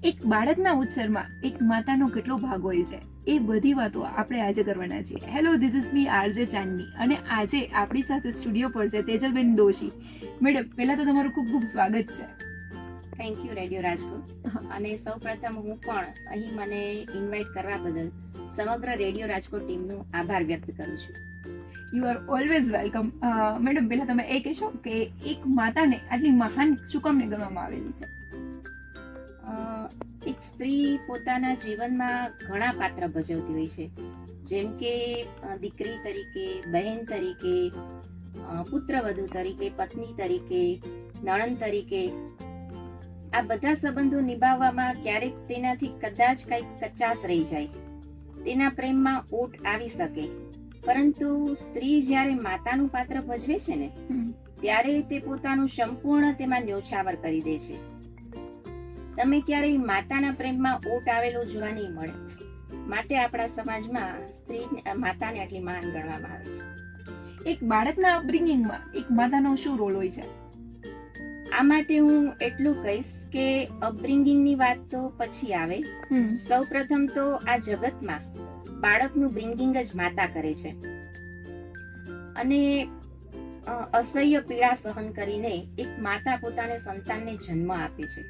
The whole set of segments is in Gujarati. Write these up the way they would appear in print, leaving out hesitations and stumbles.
એક બાળકના ઉછેરમાં એક માતાનો કેટલો ભાગ હોય છે એ બધી વાતો આપણે આજે કરવાના છીએ. Hello, this is me RJ Chandni અને આજે આપણી સાથે સ્ટુડિયો પર છે તેજલબેન દોશી. મેડમ, પહેલા તો તમારું ખૂબ ખૂબ સ્વાગત છે. Thank you radio Rajkot. અને સૌપ્રથમ હું પણ અહીં મને ઇન્વાઇટ કરવા બદલ સમગ્ર રેડિયો રાજકોટ ટીમનો આભાર વ્યક્ત કરું છું. You are always welcome. Madam, પહેલા તમે એ કહેશો કે એક માતાને આટલી મહાન શું કામને ગણવામાં આવેલી છે? એક સ્ત્રી પોતાના જીવનમાં ઘણા પાત્ર ભજવતી હોય છે, જેમ કે દીકરી તરીકે, બહેન તરીકે, પુત્રવધુ તરીકે, પત્ની તરીકે, નણંદ તરીકે. આ બધા સંબંધો નિભાવવામાં ક્યારેક તેનાથી કદાચ કંઈક કચાશ રહી જાય, તેના પ્રેમમાં ઓટ આવી શકે, પરંતુ સ્ત્રી જ્યારે માતાનું પાત્ર ભજવે છે ને, ત્યારે તે પોતાનું સંપૂર્ણ તેમાં ન્યોછાવર કરી દે છે. તમે ક્યારેય માતાના પ્રેમમાં ઓટ આવેલો જોવા નહીં મળે. માટે આપણા સમાજમાં સ્ત્રી માતાને આટલી મહાન ગણવામાં આવે છે. એક બાળકના અપબ્રિંગિંગમાં એક માતાનો શું રોલ હોય છે? આ માટે હું એટલું કહીશ કે અપબ્રિંગિંગની વાત તો પછી આવે. સૌ પ્રથમ તો આ જગતમાં બાળકનું બ્રિંગિંગ જ માતા કરે છે, અને અસહ્ય પીડા સહન કરીને એક માતા પોતાને સંતાનને જન્મ આપે છે.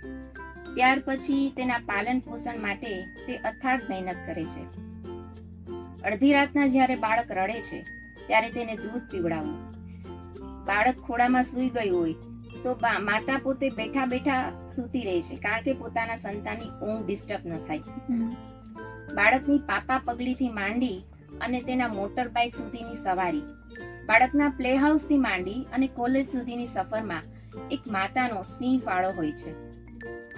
ત્યાર પછી તેના પાલન પોષણ માટે તે અથાગ મહેનત કરે છે. અડધી રાતના જ્યારે બાળક રડે છે ત્યારે તેને દૂધ પીવડાવવું. બાળક ખોળામાં સૂઈ ગયું હોય તો માતા પોતે બેઠા બેઠા સૂતી રહે છે, કારણ કે પોતાના સંતાનની ઊંઘ ડિસ્ટર્બ ન થાય. બાળકની પાપા પગલીથી માંડી અને તેના મોટર બાઇક સુધીની સવારી, બાળકના પ્લે હાઉસથી માંડી અને કોલેજ સુધીની સફરમાં એક માતાનો સિંહ ફાળો હોય છે.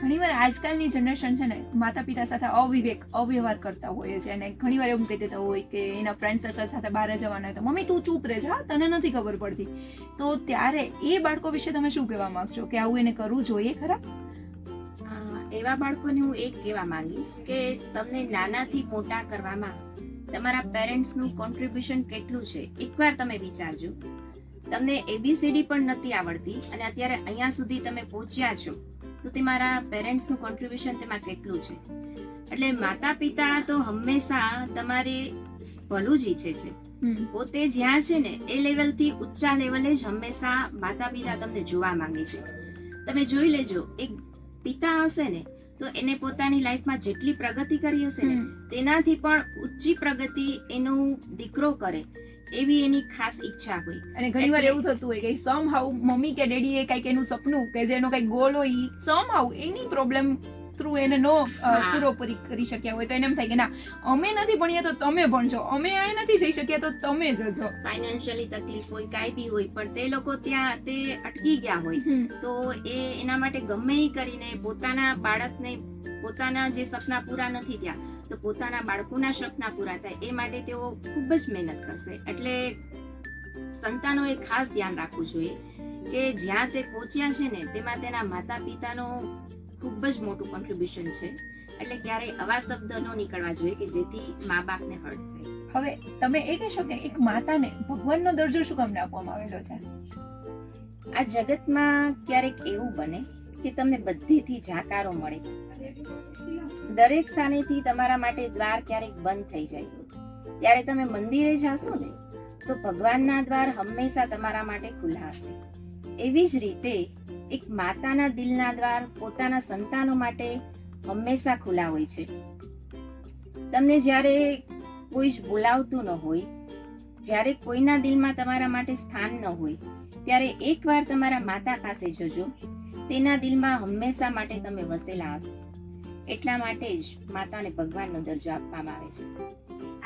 ઘણીવાર આજકાલની જનરેશન છે ને, માતા પિતા સાથે અવ્યવહાર કરતા હોય છે, અને ઘણીવાર એવું કહી દેતા હોય કે એના ફ્રેન્ડ સર્કલ સાથે બહાર જવાના તો મમ્મી તું ચૂપ રહે છે, હા તને નથી ખબર પડતી. તો ત્યારે એ બાળકો વિશે તમે શું કહેવા માંગશો કે આવું એને કરવું જોઈએ ખરા? એવા બાળકોને હું એક કહેવા માંગીશ કે તમને નાનાથી મોટા કરવામાં તમારા પેરેન્ટ્સનું કોન્ટ્રીબ્યુશન કેટલું છે એકવાર તમે વિચારજો. તમને ABCD પણ નથી આવડતી અને અત્યારે અહીંયા સુધી તમે પહોંચ્યા છો, તો તમારા પેરેન્ટ્સનું કોન્ટ્રીબ્યુશન તેમાં કેટલું છે. એટલે માતા પિતા તો હંમેશા તમારે ભલું જ ઈચ્છે છે. પોતે જ્યાં છે ને એ લેવલથી ઊંચા લેવલે જ હંમેશા માતા પિતા તમને જોવા માંગે છે. તમે જોઈ લેજો, એક પિતા હશે ને તો એને પોતાની લાઈફમાં જેટલી પ્રગતિ કરી હશે ને તેનાથી પણ ઊંચી પ્રગતિ એનો દીકરો કરે એવી એની ખાસ ઈચ્છા હોય. અને ઘણીવાર એવું થતું હોય કે સમહાઉ મમ્મી કે ડેડી એ કઈક એનું સપનું કે જેનો કઈક ગોલ હોય ઈ સમહાઉ એની પ્રોબ્લેમ થ્રુ એને નો પૂરો કરી શક્યા હોય, તો એને એમ થાય કે ના અમે નથી ભણ્યા તો તમે ભણજો, અમે આ નથી જઈ શક્યા તો તમે જજો. ફાઇનાન્શિયલી તકલીફ હોય, કાંઈ બી હોય, પણ તે લોકો ત્યાં તે અટકી ગયા હોય તો એના માટે ગમે એ કરીને પોતાના બાળકને પોતાના જે સપના પૂરા નથી થયા તો પોતાના બાળકોના સપના પૂરા થાય એ માટે તેઓ ખૂબ જ મહેનત કરશે. એટલે સંતાનોએ ખાસ ધ્યાન રાખવું જોઈએ કે જ્યાં તે પહોંચ્યા છે ને તેમાં તેના માતા પિતાનો ખૂબ જ મોટું કોન્ટ્રીબ્યુશન છે. એટલે ક્યારેય આવા શબ્દ ન નીકળવા જોઈએ કે જેથી મા બાપને હર્ટ થાય. હવે તમે એ કહેશો કે એક માતાને ભગવાનનો દરજ્જો શું કામ આપવામાં આવેલો છે? આ જગતમાં ક્યારેક એવું બને કે તમને બધેથી જાકારો મળે, દરેક સ્થાનેથી તમારા માટે દ્વાર ક્યારેક બંધ થઈ જાય, ત્યારે તમે મંદિરે જાશો ને તો ભગવાનના દ્વાર હંમેશા તમારા માટે ખુલ્લા હશે. એવી જ રીતે એક માતાના દિલના દ્વાર પોતાના સંતાનો માટે હંમેશા ખુલ્લા હોય છે. તમને જ્યારે કોઈ જ બોલાવતું ન હોય, જ્યારે કોઈના દિલમાં તમારા માટે સ્થાન ન હોય, ત્યારે એકવાર તમારા માતા પાસે જજો, તેના દિલમાં હંમેશા માટે તમે વસેલા હશો. એટલા માટે જ માતાને ભગવાનનો દરજ્જો આપવામાં આવે છે.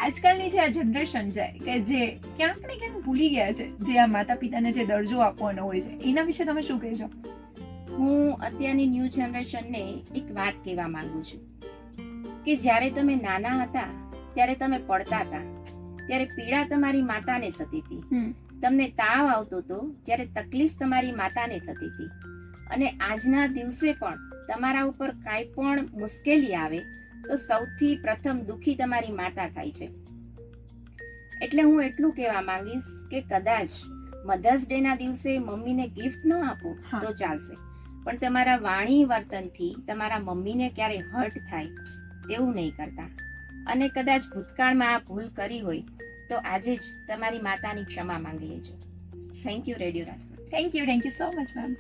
આજકાલની જે આ જનરેશન છે કે જે ક્યાંક ને ક્યાંક ભૂલી ગયા છે, જે આ માતા પિતાને જે દરજ્જો આપવાનો હોય છે, એના વિશે તમે શું કહેશો? હું અત્યારની ન્યૂ જનરેશનને એક વાત કહેવા માંગુ છું કે જ્યારે તમે નાના હતા ત્યારે તમે પડતા હતા ત્યારે પીડા તમારી માતાને થતી હતી, તમને તાવ આવતો હતો ત્યારે તકલીફ તમારી માતાને થતી હતી, અને આજના દિવસે પણ તમારા ઉપર કાંઈ પણ મુશ્કેલી આવે તો સૌથી પ્રથમ દુખી તમારી માતા થાય છે. એટલે હું એટલું કહેવા માંગીશ કે કદાચ મધર્સ ડે ના દિવસે મમ્મીને ગિફ્ટ ન આપો તો ચાલશે, પણ તમારા વાણી વર્તનથી તમારા મમ્મીને ક્યારે હર્ટ થાય તેવું નહીં કરતા. અને કદાચ ભૂતકાળમાં આ ભૂલ કરી હોય તો આજે જ તમારી માતાની ક્ષમા માંગી લેજો. Thank you radio Rajkot. Thank you so much ma'am.